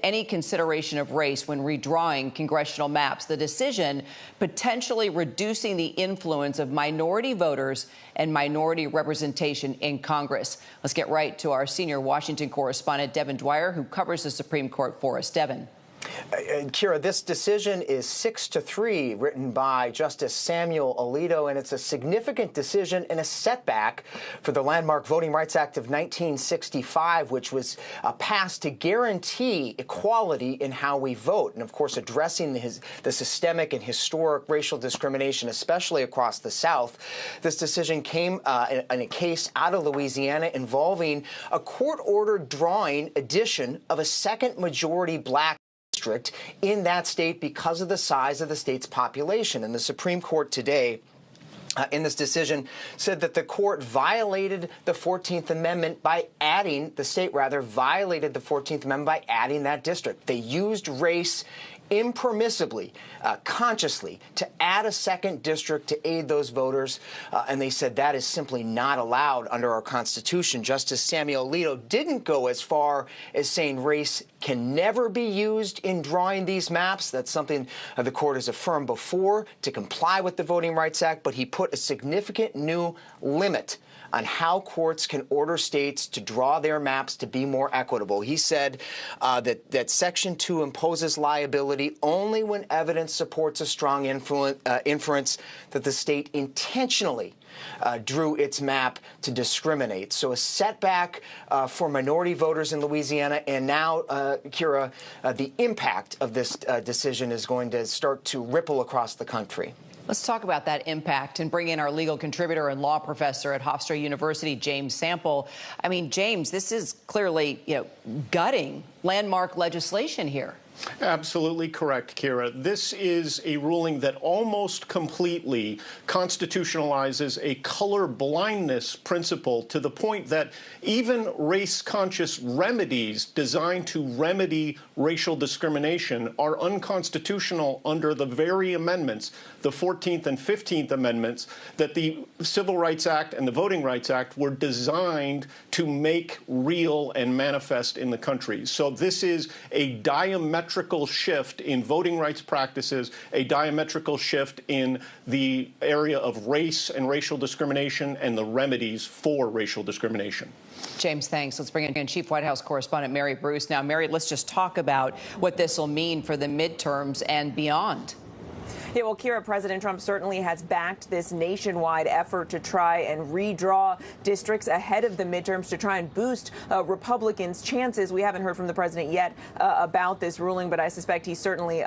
any consideration of race when redrawing congressional maps. The decision potentially reducing the influence of minority voters and minority representation in Congress. Let's get right to our senior Washington correspondent, Devin Dwyer, who covers the Supreme Court for us. Devin. Kira, this decision is 6-3, written by Justice Samuel Alito, and it's a significant decision and a setback for the landmark Voting Rights Act of 1965, which was passed to guarantee equality in how we vote, and of course addressing the systemic and historic racial discrimination, especially across the South. This decision came in a case out of Louisiana involving a court-ordered drawing addition of a second majority black district in that state because of the size of the state's population. And the Supreme Court today, in this decision, said that the court violated the 14th Amendment by adding, the state rather, violated the 14th Amendment by adding that district. They used race impermissibly, consciously, to add a second district to aid those voters, and they said that is simply not allowed under our Constitution. Justice Samuel Alito didn't go as far as saying race can never be used in drawing these maps. That's something the court has affirmed before to comply with the Voting Rights Act, but he put a significant new limit on how courts can order states to draw their maps to be more equitable. He said that Section 2 imposes liability only when evidence supports a strong inference that the state intentionally drew its map to discriminate. So a setback for minority voters in Louisiana, and now, Kira, the impact of this decision is going to start to ripple across the country. Let's talk about that impact and bring in our legal contributor and law professor at Hofstra University, James Sample. I mean, James, this is clearly, gutting landmark legislation here. Absolutely correct, Kira. This is a ruling that almost completely constitutionalizes a color blindness principle to the point that even race-conscious remedies designed to remedy racial discrimination are unconstitutional under the very amendments, the 14th and 15th Amendments, that the Civil Rights Act and the Voting Rights Act were designed to make real and manifest in the country. So this is a diametrical shift in voting rights practices, a diametrical shift in the area of race and racial discrimination and the remedies for racial discrimination. James, thanks. Let's bring in Chief White House correspondent Mary Bruce. Now, Mary, let's just talk about what this will mean for the midterms and beyond. Yeah, well, Kira, President Trump certainly has backed this nationwide effort to try and redraw districts ahead of the midterms to try and boost Republicans' chances. We haven't heard from the president yet about this ruling, but I suspect he certainly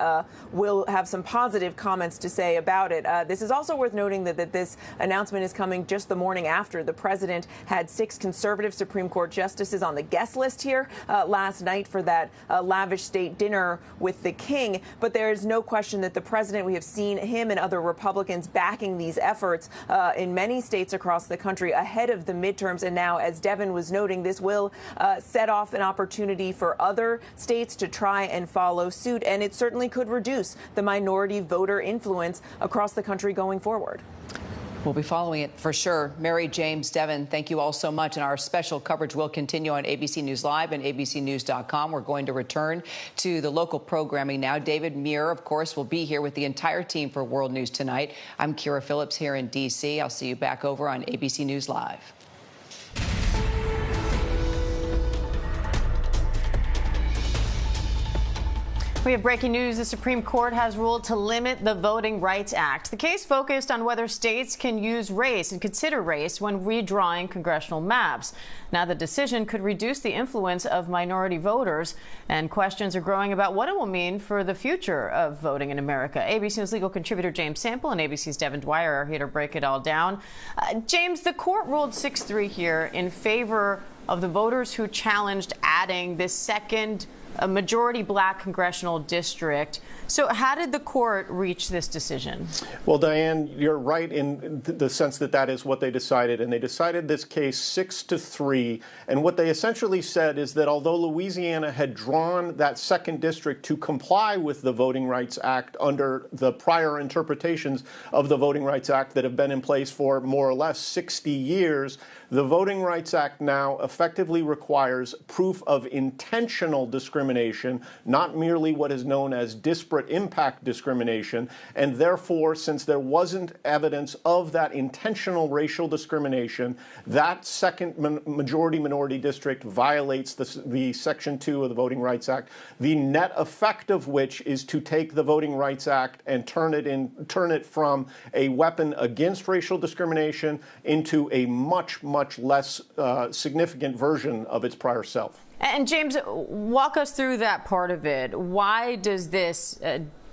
will have some positive comments to say about it. This is also worth noting that this announcement is coming just the morning after the president had 6 conservative Supreme Court justices on the guest list here last night for that lavish state dinner with the king. But there is no question that the president, we have seen him and other Republicans backing these efforts in many states across the country ahead of the midterms. And now, as Devin was noting, this will set off an opportunity for other states to try and follow suit. And it certainly could reduce the minority voter influence across the country going forward. We'll be following it for sure. Mary, James, Devin, thank you all so much. And our special coverage will continue on ABC News Live and abcnews.com. We're going to return to the local programming now. David Muir, of course, will be here with the entire team for World News Tonight. I'm Kira Phillips here in D.C. I'll see you back over on ABC News Live. We have breaking news. The Supreme Court has ruled to limit the Voting Rights Act. The case focused on whether states can use race and consider race when redrawing congressional maps. Now, the decision could reduce the influence of minority voters, and questions are growing about what it will mean for the future of voting in America. ABC News legal contributor James Sample and ABC's Devin Dwyer are here to break it all down. James, the court ruled 6-3 here in favor of the voters who challenged adding this second a majority black congressional district. So how did the court reach this decision? Well, Diane, you're right in the sense that that is what they decided. And they decided this case 6-3. And what they essentially said is that although Louisiana had drawn that second district to comply with the Voting Rights Act under the prior interpretations of the Voting Rights Act that have been in place for more or less 60 years, The Voting Rights Act now effectively requires proof of intentional discrimination, not merely what is known as disparate impact discrimination. And therefore, since there wasn't evidence of that intentional racial discrimination, that second majority-minority district violates the Section 2 of the Voting Rights Act, the net effect of which is to take the Voting Rights Act and turn it from a weapon against racial discrimination into a much less significant version of its prior self. And James, walk us through that part of it. Why does this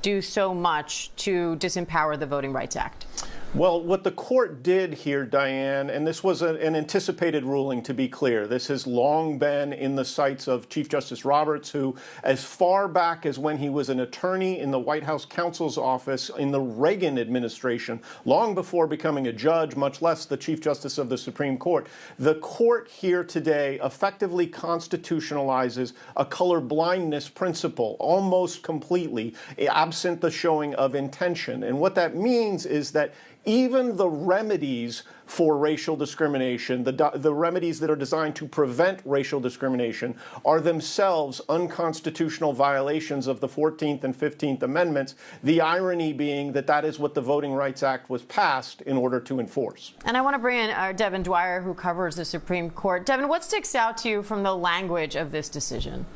do so much to disempower the Voting Rights Act? Well, what the court did here, Diane, and this was an anticipated ruling, to be clear. This has long been in the sights of Chief Justice Roberts, who, as far back as when he was an attorney in the White House counsel's office in the Reagan administration, long before becoming a judge, much less the Chief Justice of the Supreme Court, the court here today effectively constitutionalizes a color blindness principle almost completely, absent the showing of intention. And what that means is that even the remedies for racial discrimination, the remedies that are designed to prevent racial discrimination, are themselves unconstitutional violations of the 14th and 15th Amendments, the irony being that that is what the Voting Rights Act was passed in order to enforce. And I want to bring in Devin Dwyer, who covers the Supreme Court. Devin, what sticks out to you from the language of this decision?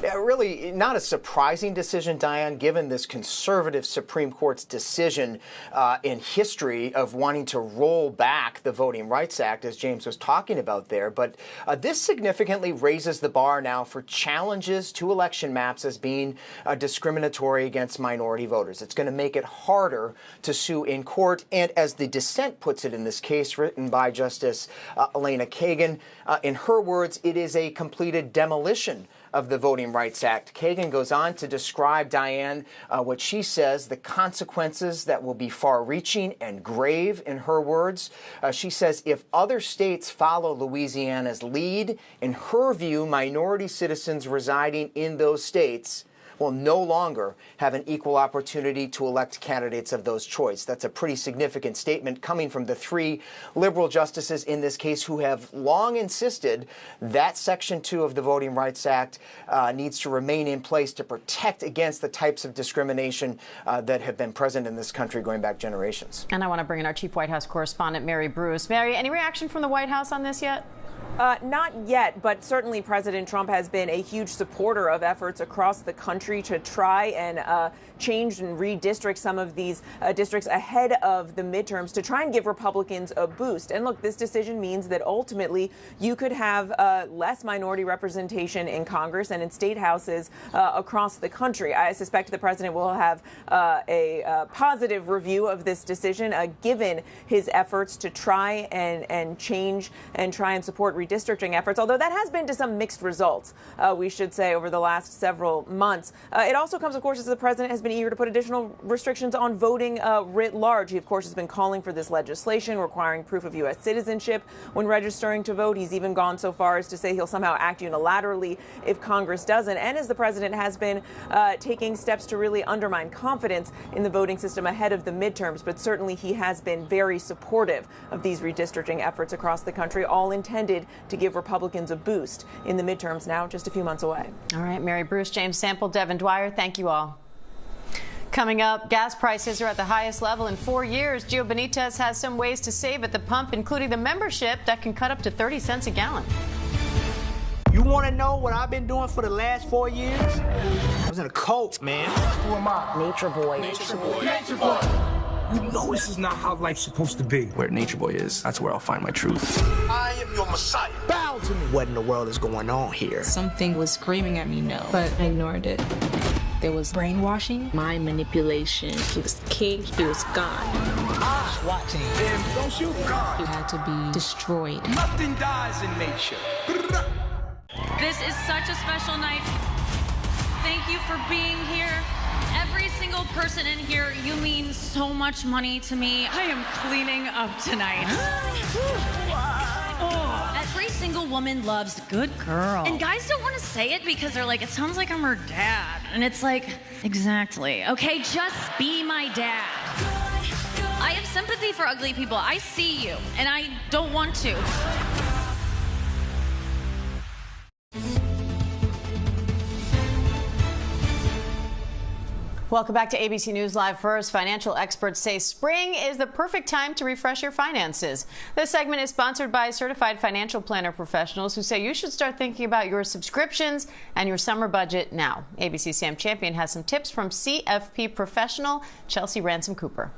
Really not a surprising decision, Diane, given this conservative Supreme Court's decision in history of wanting to roll back the Voting Rights Act, as James was talking about there. But this significantly raises the bar now for challenges to election maps as being discriminatory against minority voters. It's going to make it harder to sue in court. And as the dissent puts it in this case, written by Justice Elena Kagan, in her words, it is a completed demolition of the Voting Rights Act. Kagan goes on to describe, Diane, what she says, the consequences that will be far-reaching and grave, in her words. She says if other states follow Louisiana's lead, in her view, minority citizens residing in those states will no longer have an equal opportunity to elect candidates of those choice. That's a pretty significant statement coming from the three liberal justices in this case who have long insisted that Section 2 of the Voting Rights Act needs to remain in place to protect against the types of discrimination that have been present in this country going back generations. And I want to bring in our chief White House correspondent, Mary Bruce. Mary, any reaction from the White House on this yet? Not yet, but certainly President Trump has been a huge supporter of efforts across the country to try and change and redistrict some of these districts ahead of the midterms to try and give Republicans a boost. And look, this decision means that ultimately you could have less minority representation in Congress and in state houses across the country. I suspect the president will have a positive review of this decision, given his efforts to try and change and try and support redistricting efforts, although that has been to some mixed results, we should say, over the last several months. It also comes, of course, as the president has been eager to put additional restrictions on voting writ large. He, of course, has been calling for this legislation requiring proof of U.S. citizenship when registering to vote. He's even gone so far as to say he'll somehow act unilaterally if Congress doesn't. And as the president has been taking steps to really undermine confidence in the voting system ahead of the midterms, but certainly he has been very supportive of these redistricting efforts across the country, all intended to give Republicans a boost in the midterms now just a few months away. All right, Mary Bruce, James Sample, Devin Dwyer, thank you all. Coming up, gas prices are at the highest level in 4 years. Gio Benitez has some ways to save at the pump, including the membership that can cut up to 30 cents a gallon. You want to know what I've been doing for the last 4 years? I was in a cult, man. Who am I? Nature boy. Nature boy. Nature boy. You know this is not how life's supposed to be. Where Nature Boy is, that's where I'll find my truth. I am your messiah. Bow to me. What in the world is going on here? Something was screaming at me no, but I ignored it. There was brainwashing, mind manipulation. He was king, he was God. Watching. Damn, don't shoot God. He had to be destroyed. Nothing dies in nature. This is such a special night. Thank you for being here. Every single person in here, you mean so much money to me. I am cleaning up tonight. Oh, every single woman loves good girl. And guys don't want to say it because they're like, it sounds like I'm her dad. And it's like, exactly. Okay, just be my dad. I have sympathy for ugly people. I see you, and I don't want to. Welcome back to ABC News Live. First, financial experts say spring is the perfect time to refresh your finances. This segment is sponsored by certified financial planner professionals who say you should start thinking about your subscriptions and your summer budget now. ABC Sam Champion has some tips from CFP professional Chelsea Ransom Cooper.